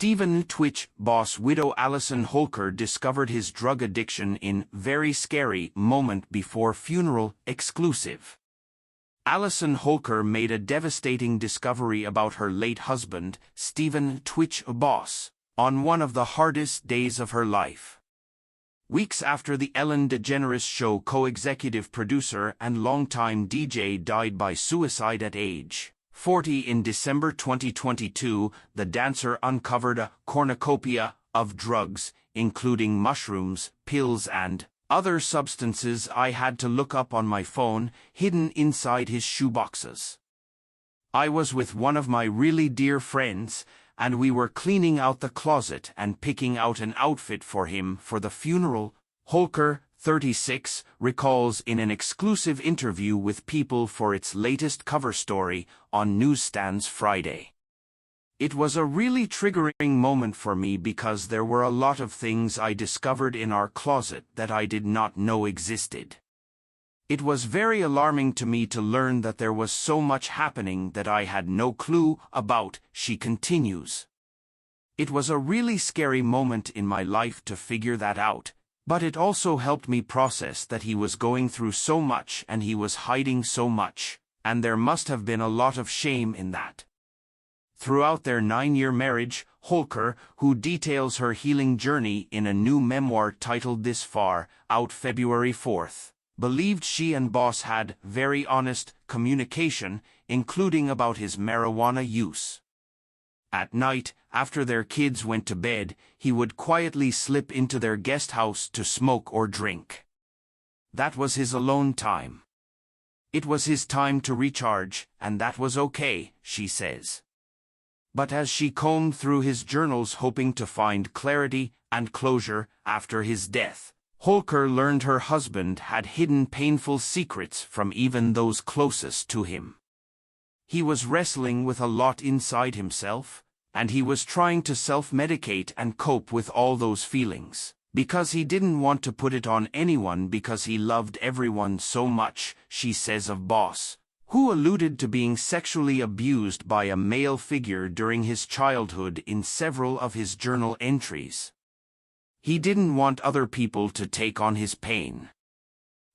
tWitch boss widow Allison Holker discovered his drug addiction in very scary moment before funeral exclusive. Allison Holker made a devastating discovery about her late husband, tWitch boss, on one of the hardest days of her life. Weeks after the Ellen DeGeneres Show co-executive producer and longtime DJ died by suicide at age 40 in December 2022, the dancer uncovered a cornucopia of drugs, including mushrooms, pills and other substances I had to look up on my phone, hidden inside his shoeboxes. I was with one of my really dear friends, and we were cleaning out the closet and picking out an outfit for him for the funeral, Holker, 36, recalls in an exclusive interview with People for its latest cover story on newsstands Friday. It was a really triggering moment for me because there were a lot of things I discovered in our closet that I did not know existed. It was very alarming to me to learn that there was so much happening that I had no clue about, she continues. It was a really scary moment in my life to figure that out, but it also helped me process that he was going through so much and he was hiding so much, and there must have been a lot of shame in that. Throughout their 9-year marriage, Holker, who details her healing journey in a new memoir titled This Far, out February 4th, believed she and Boss had very honest communication, including about his marijuana use. At night, after their kids went to bed, he would quietly slip into their guest house to smoke or drink. That was his alone time. It was his time to recharge, and that was okay, she says. But as she combed through his journals hoping to find clarity and closure after his death, Holker learned her husband had hidden painful secrets from even those closest to him. He was wrestling with a lot inside himself, and he was trying to self-medicate and cope with all those feelings, because he didn't want to put it on anyone because he loved everyone so much, she says of Boss, who alluded to being sexually abused by a male figure during his childhood in several of his journal entries. He didn't want other people to take on his pain.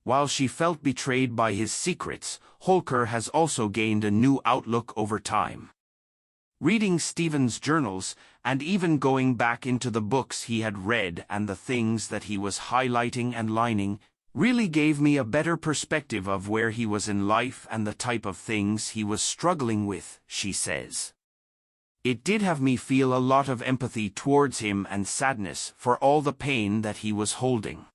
While she felt betrayed by his secrets, Holker has also gained a new outlook over time. Reading Stephen's journals, and even going back into the books he had read and the things that he was highlighting and lining, really gave me a better perspective of where he was in life and the type of things he was struggling with, she says. It did have me feel a lot of empathy towards him and sadness for all the pain that he was holding.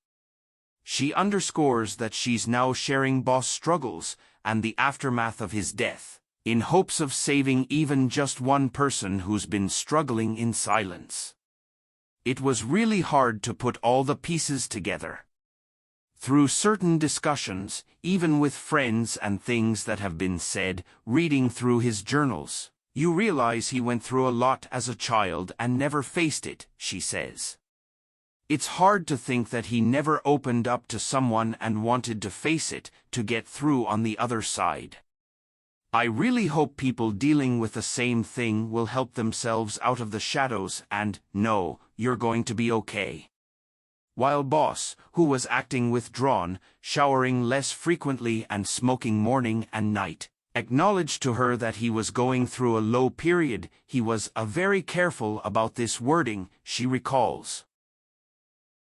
She underscores that she's now sharing Boss' struggles and the aftermath of his death, in hopes of saving even just one person who's been struggling in silence. It was really hard to put all the pieces together. Through certain discussions, even with friends and things that have been said, reading through his journals, you realize he went through a lot as a child and never faced it, she says. It's hard to think that he never opened up to someone and wanted to face it, to get through on the other side. I really hope people dealing with the same thing will help themselves out of the shadows and know you're going to be okay. While Boss, who was acting withdrawn, showering less frequently and smoking morning and night, acknowledged to her that he was going through a low period, he was very careful about this wording, she recalls.